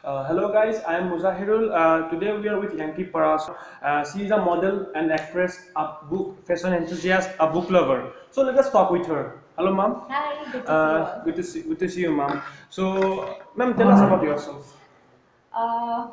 Hello guys, I am Muzahirul. Today we are with Yankee Parashar. She is a model and actress, a book fashion enthusiast, a book lover. So let us talk with her. Hello, ma'am. Hi, good to see you all. Good to see you, ma'am. So, ma'am, tell us about yourself. Uh,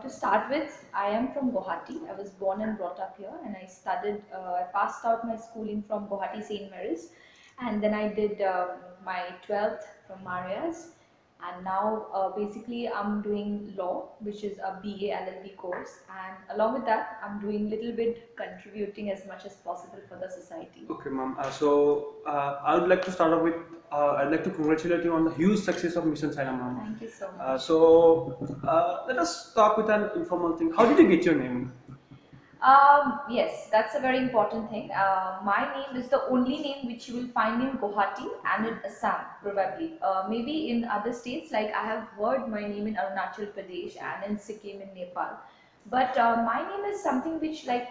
to start with, I am from Guwahati. I was born and brought up here, and I passed out my schooling from Guwahati St. Mary's, and then I did my 12th from Marias, and now I'm doing law, which is a BA LLB course, and along with that, I'm doing little bit contributing as much as possible for the society. Okay, ma'am. I would like to start off with I'd like to congratulate you on the huge success of Mission China, ma'am. Thank you so much. Let us start with an informal thing. How did you get your name? Yes, that's a very important thing. My name is the only name which you will find in Guwahati and in Assam, probably. Maybe in other states, like I have heard my name in Arunachal Pradesh and in Sikkim in Nepal. But my name is something which, like,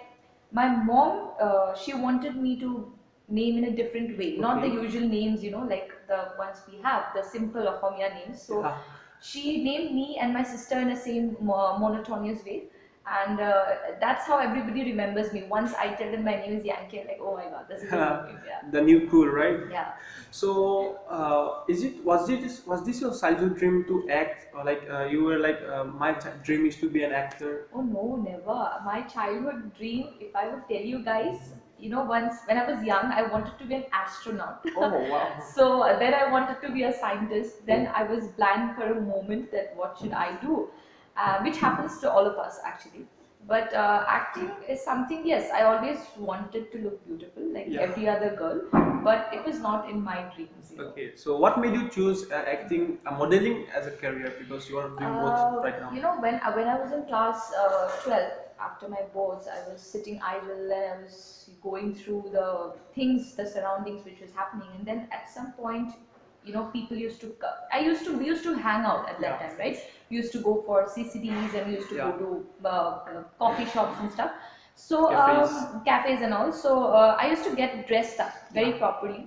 my mom, she wanted me to name in a different way, not the Okay. usual names, like the ones we have, the simple Ahomya names. So Yeah. she named me and my sister in the same monotonous way, and that's how everybody remembers me. Once I tell them my name is Yankee, I'm like, oh my god, this is a new name. Yeah. The new cool, right? Yeah. So, was this your childhood dream to act, or like you were like my dream is to be an actor? Oh no, never. My childhood dream, if I would tell you guys, once when I was young, I wanted to be an astronaut. Oh wow. So then I wanted to be a scientist. Then I was blank for a moment that what should I do, which happens to all of us actually. But acting is something, yes, I always wanted to look beautiful like Yeah. every other girl, but it was not in my dreams. Okay, so what made you choose acting, modeling as a career? Because you are doing both right now. When I was in class 12, after my boards, I was sitting idle and I was going through the things, the surroundings which was happening, and then at some point, people used to. We used to hang out at that Yeah. time, right? We used to go for CCDs and we used to Yeah. go to coffee shops and stuff. So Cafes. cafes and all. So I used to get dressed up very Yeah. properly,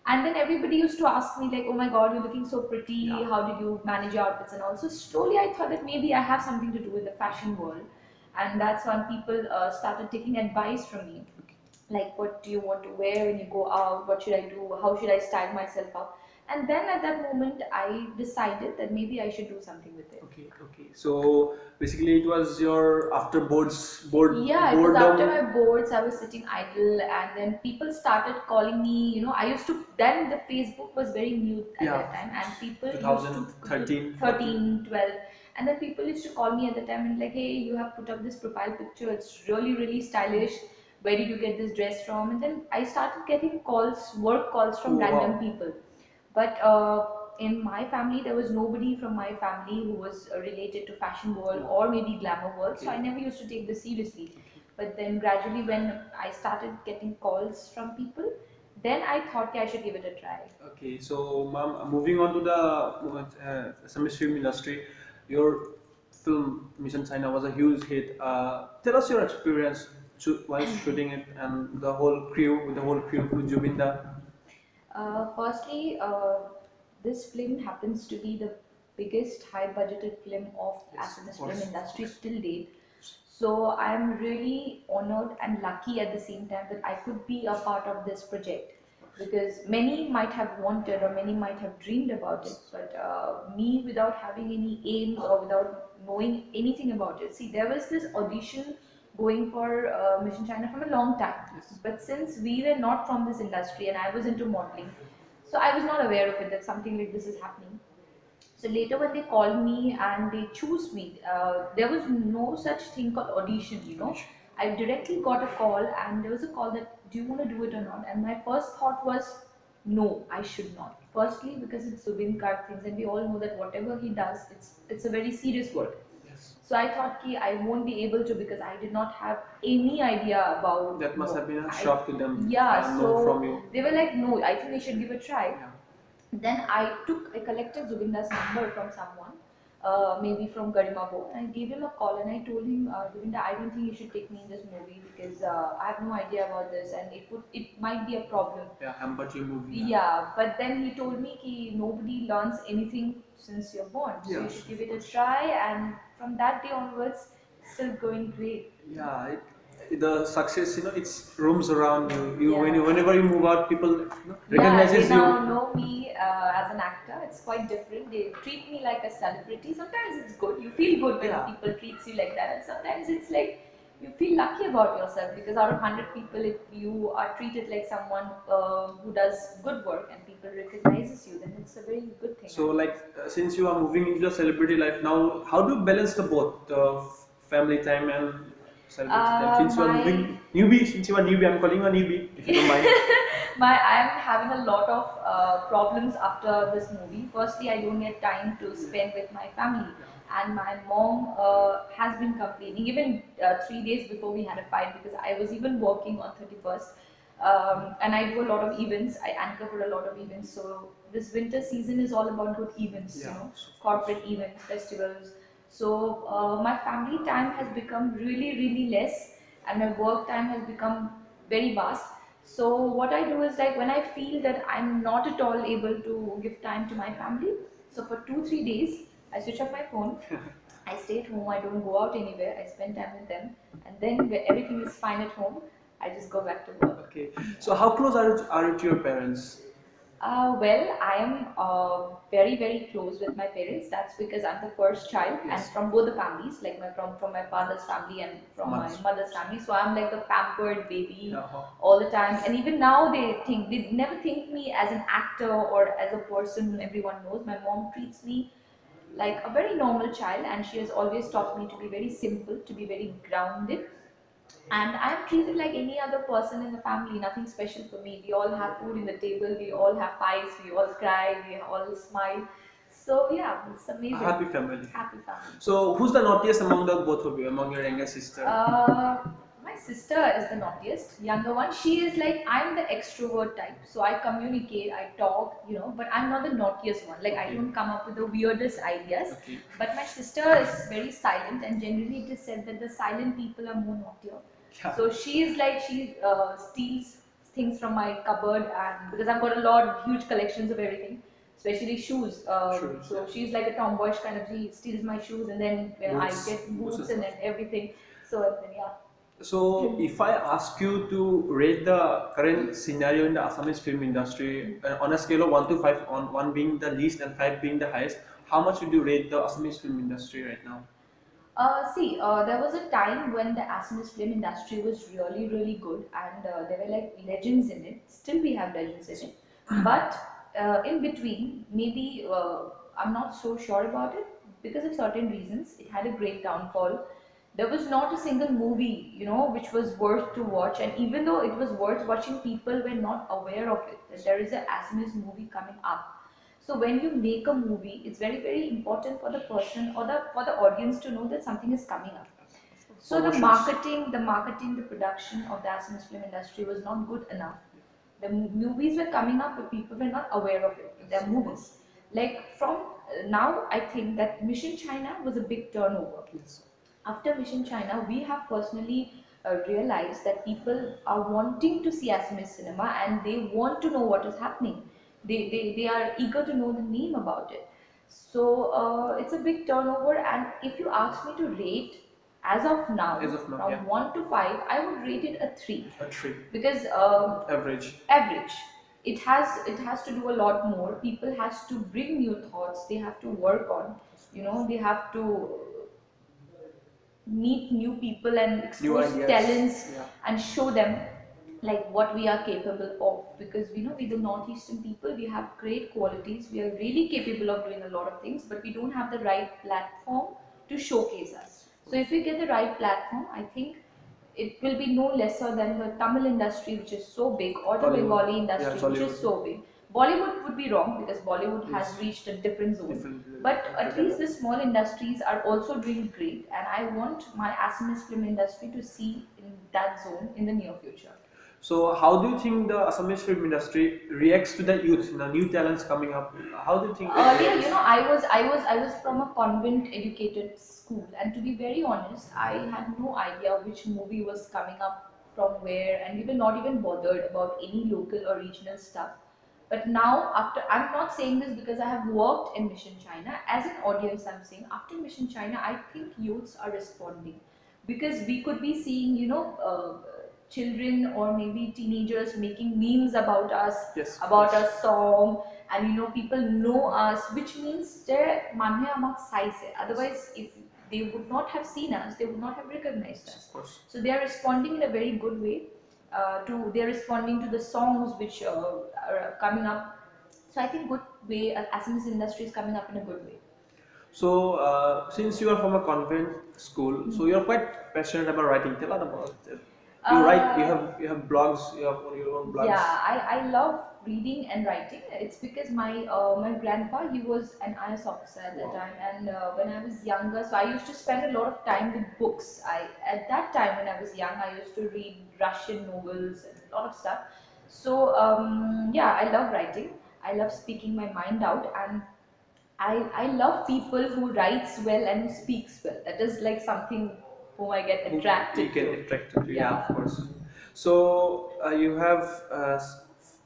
and then everybody used to ask me like, oh my god, you're looking so pretty, Yeah. how did you manage your outfits and all. So slowly I thought that maybe I have something to do with the fashion world, and that's when people started taking advice from me, like what do you want to wear when you go out, what should I do, how should I style myself up. And then at that moment I decided that maybe I should do something with it. Okay, okay. So basically, it was your after Yeah, it was after boredom. my boards. I was sitting idle, and then people started calling me. I used to. Then the Facebook was very new at Yeah. that time, and people used to 2013, 13, 12, and then people used to call me at the time and like, hey, you have put up this profile picture. It's really, really stylish. Where did you get this dress from? And then I started getting calls, work calls from Oh, random wow. people. But in my family, there was nobody from my family who was related to fashion world or maybe glamour world. So I Okay. never used to take this seriously. But then gradually, when I started getting calls from people, then I thought, yeah, I should give it a try. Okay, so ma'am, moving on to the Assamese film industry, your film Mission China was a huge hit. Tell us your experience while shooting it and the whole crew with Jubinda. Firstly, this film happens to be the biggest high-budgeted film of Yes, of Assamese film course, of industry course. till date. So I am really honored and lucky at the same time that I could be a part of this project, because many might have wanted or many might have dreamed about it, but me, without having any aims or without knowing anything about it. See, there was this audition going for Mission China from a long time, Yes. but since we were not from this industry and I was into modeling, so I was not aware of it that something like this is happening. So later, when they called me and they choose me, there was no such thing called audition. Audition. I directly got a call, and there was a call that, do you want to do it or not? And my first thought was, no, I should not. Firstly, because it's Zubeen Garg things, and we all know that whatever he does, it's a very serious work. Yes. So I thought ki I won't be able to, because I did not have any idea about. That must No, have been a I, shock to them. yeah. Know from So you. they were like, no, I think they should give a try. Yeah. Then I collected Zubinda's number from someone. maybe from Garimabo. And I gave him a call and I told him, Govinda, I don't think you should take me in this movie because I have no idea about this and it might be a problem. Yeah, hampered your movie. Yeah, but then he told me ki nobody learns anything since you're born, so you Yes, should give it of a course. try. And from that day onwards, it's still going great. Yeah, the success, it's roams around you. Yeah. Whenever you move out, people Yeah, they recognizes you. now know me as an actor. It's quite different. They treat me like a celebrity. Sometimes it's good. You feel good when Yeah. people treats you like that, and sometimes it's like you feel lucky about yourself because out of 100 people, if you are treated like someone who does good work and people recognizes you, then it's a very good thing. So, like, since you are moving into the celebrity life now, how do you balance the both, family time and celebrity time? Since you are moving newbie, since you are newbie, I'm calling you a newbie, if you don't mind. I am having a lot of problems after this movie. Firstly, I don't get time to spend with my family, and my mom has been complaining even 3 days before we had a fight because I was even working on 31st. And I do a lot of events. I anchor for a lot of events. So this winter season is all about good events, Yeah, corporate events, festivals. So my family time has become really, really less, and my work time has become very vast. So what I do is like when I feel that I'm not at all able to give time to my family, so for 2 3 days I switch off my phone. I stay at home. I don't go out anywhere. I spend time with them, and then when everything is fine at home, I just go back to work. Okay. So, how close are you to your parents? Well, I am very very close with my parents. That's because I'm the first child, and Yes. from both the families, like from my father's family and from my mother's family. So I'm like the pampered baby all the time. And even now they never think me as an actor or as a person who everyone knows. My mom treats me like a very normal child, and she has always taught me to be very simple, to be very grounded, and I'm treated like any other person in the family, nothing special for me. We all have food in the table, we all have fights, we all cry, we all smile. So yeah, it's amazing. A happy family. Happy family. So, who's the naughtiest among the both of you, among your younger sister? My sister is the naughtiest, younger one. She is like, I'm the extrovert type, so I communicate, I talk, but I'm not the naughtiest one. Like, I don't come up with the weirdest ideas. Okay. But my sister is very silent, and generally it is said that the silent people are more naughtier. Yeah. So she is like, she steals things from my cupboard, and because I've got a lot, huge collections of everything, especially shoes. Shoes, So yeah. she's like a tomboyish kind of. She steals my shoes, and then I Boots. get Boots boots and and stuff. everything. So then yeah. So, if I ask you to rate the current scenario in the Assamese film industry on a scale of 1 to 5, on 1 being the least and 5 being the highest, how much would you rate the Assamese film industry right now? There was a time when the Assamese film industry was really, really good, and there were like legends in it. Still, we have legends in it, but in between, maybe I'm not so sure about it because of certain reasons. It had a great downfall. There was not a single movie, which was worth to watch, and even though it was worth watching, people were not aware of it. That there is a Assamese movie coming up. So when you make a movie, it's very very important for the person or the audience to know that something is coming up. So the marketing, the production of the Assamese film industry was not good enough. The movies were coming up, but people were not aware of it. Their movies, like from now, I think that Mission China was a big turnover. Yes. After Mission China, we have personally realized that people are wanting to see Assamese cinema and they want to know what is happening. They are eager to know the name about it. So it's a big turnover, and if you ask me to rate As of now, from yeah. 1 to 5, I would rate it a 3 A 3. because Average. average. It has to do a lot more. People has to bring new thoughts. They have to work on. They have to meet new people and New expose ideas. talents Yeah. and show them like what we are capable of, because we the northeastern people, we have great qualities, we are really capable of doing a lot of things, but we don't have the right platform to showcase us. So if we get the right platform, I think it will be no lesser than the Tamil industry, which is so big, or the Hollywood. Bengali industry, Yeah, which is Hollywood. so big. Bollywood would be wrong because Bollywood has Yes. reached a different zone. Different. But at least the small industries are also doing great, and I want my Assamese film industry to see in that zone in the near future. So how do you think the Assamese film industry reacts to the youth, the new talents coming up? How do you think it Earlier, reacts? I was from a convent educated school, and to be very honest, I had no idea which movie was coming up from where, and we were not even bothered about any local or regional stuff. But now, after, I'm not saying this because I have worked in Mission China. As an audience, I'm saying after Mission China, I think youths are responding, because we could be seeing, children or maybe teenagers making memes about us, Yes, of about course. our song, and people know us, which means they're manhe amak size. Otherwise, if they would not have seen us, they would not have recognized Yes, us. of course. So they are responding in a very good way. They're responding to the songs which are coming up. So I think good way. Assamese industry is coming up in a good way. So, since you are from a convent school, so you are quite passionate about writing. Tell us about it. You write. You Uh, have blogs. You have your own blogs. Yeah, I love reading and writing. It's because my grandpa, he was an IS officer at that Wow. time, and when I was younger, so I used to spend a lot of time with books. I At that time when I was young, I used to read Russian novels and a lot of stuff. So yeah, I love writing. I love speaking my mind out, and I love people who writes well and who speaks well. That is like something whom I get Who you attracted can to. attract to. Yeah, Yeah. of course. So you have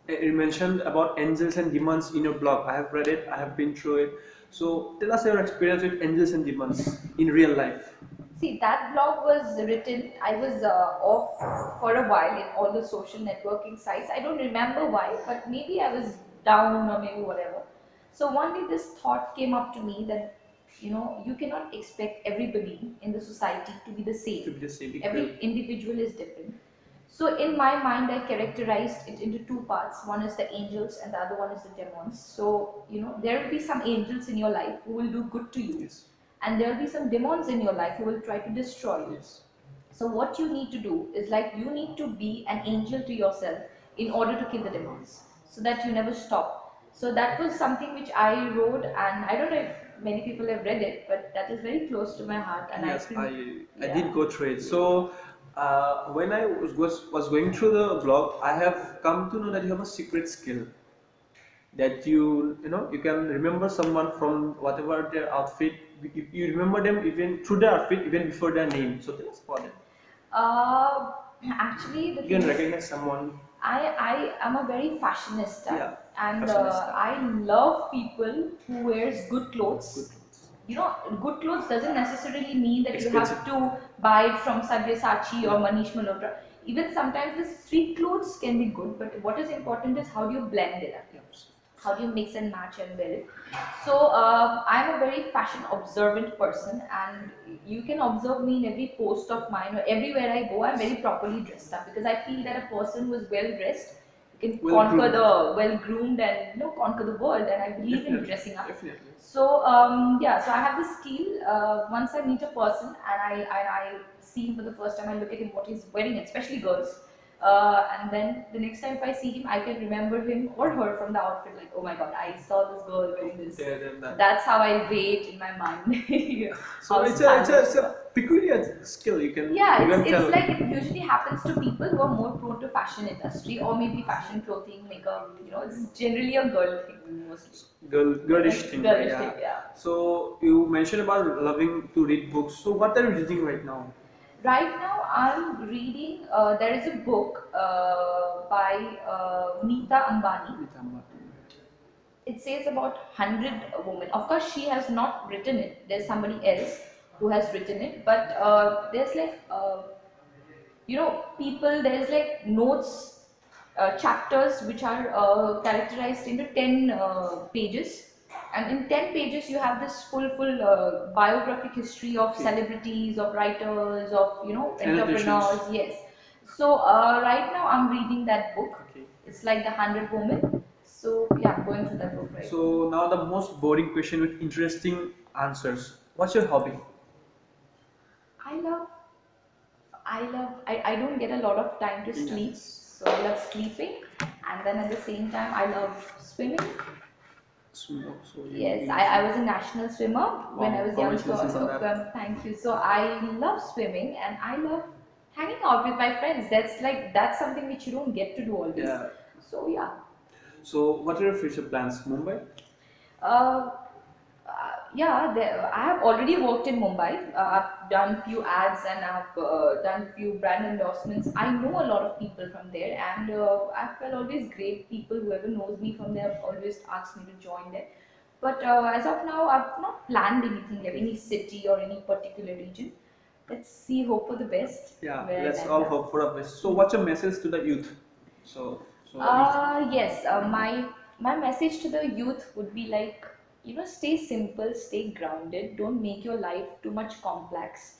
you mentioned about angels and demons in your blog. I have read it. I have been through it. So tell us your experience with angels and demons in real life. See, that blog was written, I was off for a while in all the social networking sites. I don't remember why, but maybe I was down or maybe whatever. So one day this thought came up to me that, you cannot expect everybody in the society to be the To same. be the same equal. Every individual is different. So in my mind, I characterized it into two parts. One is the angels and the other one is the demons. So, there will be some angels in your life who will do good to you, Yes. and there will be some demons in your life who will try to destroy you. Yes. So what you need to do is, like, you need to be an angel to yourself in order to kill the demons, so that you never stop. So that was something which I wrote, and I don't know if many people have read it, but that is very close to my heart, and I Yes, think, I yeah. did go through it. So when I was going through the blog, I have come to know that you have a secret skill that you can remember someone from whatever their outfit. You remember them even through their outfit, even before their name. So tell us about it. Uh, Actually, the You thing can is, recognize someone. I am a very fashionista, Yeah, and fashionista. I love people who wears good Good clothes. clothes. Good clothes doesn't necessarily mean that you Expensive. have to buy it from Sabyasachi or Yeah. Manish Malhotra. Even sometimes the street clothes can be good, but what is important is how do you blend it up? Yeah. How do you mix and match and wear it? So I'm a very fashion observant person, and you can observe me in every post of mine or everywhere I go. I'm very properly dressed up because I feel that a person who is well dressed can Well conquer groomed. the well groomed and conquer the world. And I believe in Definitely. dressing up. Definitely. So yeah, so I have this skill. Once I meet a person and I see him for the first time, I look at him what he's wearing, especially girls. And then the next time if I see him, I can remember him or her from the outfit. Like, oh my god, I saw this girl wearing this. There than So that. that's how I rate in my mind. Yeah, So how it's stylish. a peculiar skill. Yeah, You can it's tell. like it usually happens to people who are more prone to fashion industry or maybe fashion clothing, makeup. It's generally a girl thing mostly. Girlish thing, Girlish yeah. thing, yeah. So you mentioned about loving to read books. So what are you reading right now? Right now, I'm reading. There is a book by Neeta Ambani. Nitamba. It says about 100 women. Of course, she has not written it. There's somebody else who has written it. But there's like people. There's like notes, chapters which are characterized into 10 pages. And in 10 pages, you have this full biographic history of Okay. celebrities, of writers, of Annotations. entrepreneurs. Yes. So right now, I'm reading that book. Okay. It's like the 100 Women. So yeah, I'm going through that book right now. So now the most boring question with interesting answers. What's your hobby? I love, I don't get a lot of time to sleep, Yes. so I love sleeping, and then at the same time, I love swimming. So Yes, you I was a national swimmer when I wow, was young, so, congratulations on that. thank you. So I love swimming and I love Hanging out with my friends. That's something which you don't get to do always. Yeah. So yeah. So, what are your future plans? Mumbai? Uh, yeah, I have already worked in Mumbai. I've done few ads and I've done few brand endorsements. I know a lot of people from there, and I felt always great. People, whoever knows me from there, always asked me to join there. But as of now, I've not planned anything like any city or any particular region. Let's see, hope for the best. Yeah, Where I let's land all up. hope for the best. So, what's your message to the youth? Youth. Yes, my message to the youth would be like, stay simple, stay grounded. Don't make your life too much complex.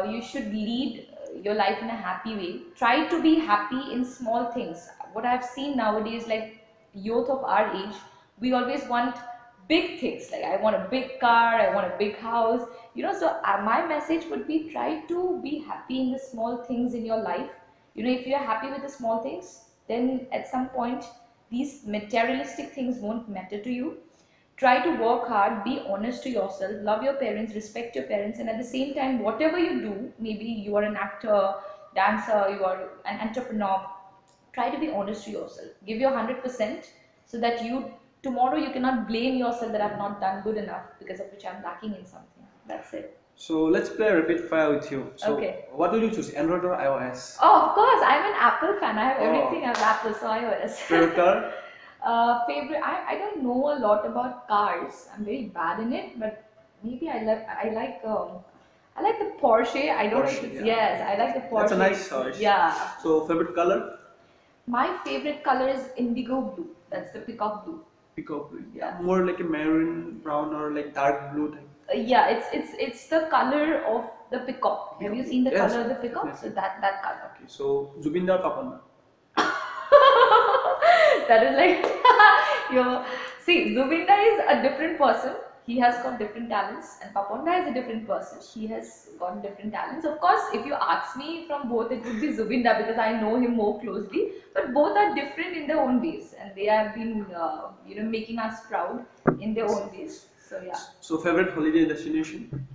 You should lead your life in a happy way. Try to be happy in small things. What I've seen nowadays, like youth of our age, we always want big things. Like I want a big car, I want a big house. So my message would be try to be happy in the small things in your life. If you're happy with the small things, then at some point these materialistic things won't matter to you. Try to work hard, be honest to yourself, love your parents, respect your parents, and at the same time, whatever you do, maybe you are an actor, dancer, you are an entrepreneur, try to be honest to yourself. Give your 100% so that tomorrow you cannot blame yourself that I've not done good enough because of which I'm lacking in something. That's it. So let's play a rapid fire with you. So Okay. what will you choose, Android or iOS? Oh, of course, I'm an Apple fan. I have Oh. everything. I have Apple, so iOS. Favorite car? Favorite? I don't know a lot about cars. I'm very bad in it, but maybe I like the Porsche. I don't know if Porsche, it's, yeah. yes, I like the Porsche. That's a nice choice. Yeah. So favorite color? My favorite color is indigo blue. That's the peacock blue. Peacock blue. Yeah. More like a maroon brown or like dark blue type. Yeah, it's the color of the peacock. Have you seen the Yes, color of the peacock? definitely. So that color. Okay, so Zubeen Garg, Papanna. That is like see, Zubinda is a different person. He has got different talents, and Paponda is a different person. He has got different talents. Of course, if you ask me from both, it would be Zubinda because I know him more closely. But both are different in their own ways, and they have been, making us proud in their own ways. So yeah. So favorite holiday destination?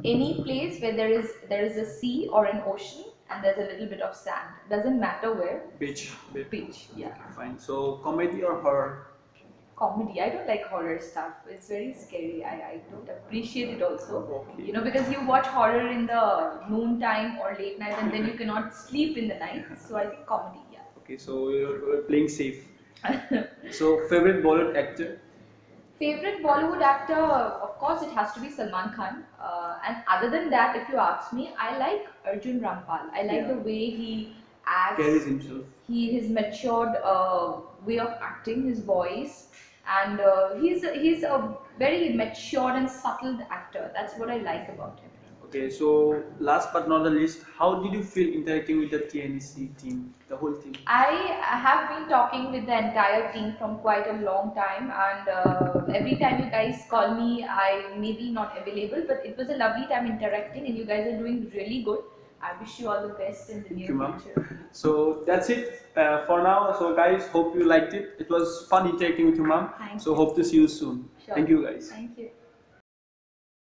Any place where there is a sea or an ocean and there's a little bit of sand. Doesn't matter where. Beach. Beach, yeah. Okay, fine. So comedy or horror? Comedy. I don't like horror stuff. It's very scary. I don't appreciate it also. Okay. Because you watch horror in the noon time or late night and then you cannot sleep in the night. So I think comedy, yeah. Okay, so you're playing safe. So favorite Bollywood actor? Favorite Bollywood actor, of course, it has to be Salman Khan. And other than that, if you ask me, I like Arjun Rampal. I like the way he acts. Carries himself. His matured way of acting, his voice, and he's a very matured and subtle actor. That's what I like about him. Okay, so last but not the least, how did you feel interacting with the TNC team, the whole team? I have been talking with the entire team from quite a long time, and every time you guys call me, I may be not available, but it was a lovely time interacting, and you guys are doing really good. I wish you all the best in the near future. So that's it for now. So guys, hope you liked it. It was fun interacting with you, ma'am. Thank so you. hope to see you soon. Sure. Thank you, guys. Thank you.